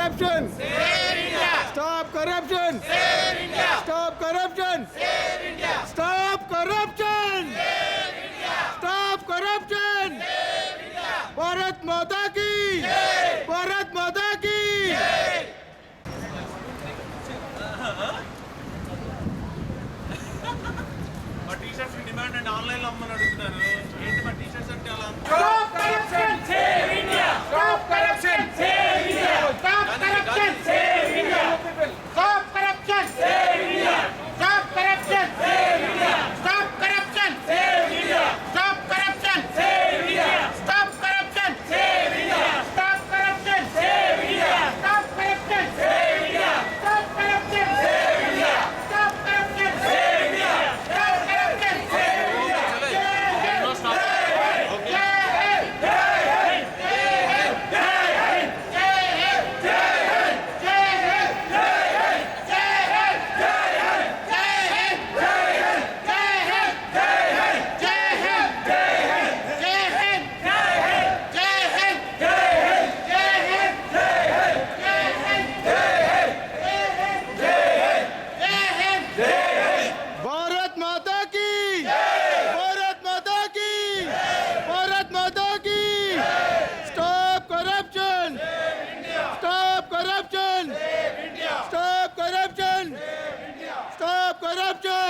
corruption. Save India. Stop corruption. Save India. Stop corruption. Save India. Stop corruption. Save India. Stop corruption. Save India. Bharat माता की. भारत माता की. మా T shirts demand and online లో అమ్మని అడుగుతున్నారు ఏంటి మా టీషర్ట్స్ అంటే అలా Stop corruption. Save India. Stop corruption. Save India. Stop corruption. Save India. Stop corruption. Save India. Stop corruption. Save India. Stop corruption. Save India. Stop corruption. Save India. Stop corruption. Save India. Stop corruption. Save India. Stop corruption. Save India. Stop corruption. Save India. Stop corruption. Save India. Stop corruption. Save India. Bharat माता की. भारत माता की. भारत माता की. Stop corruption. Stop corruption. Stop corruption. Stop corruption.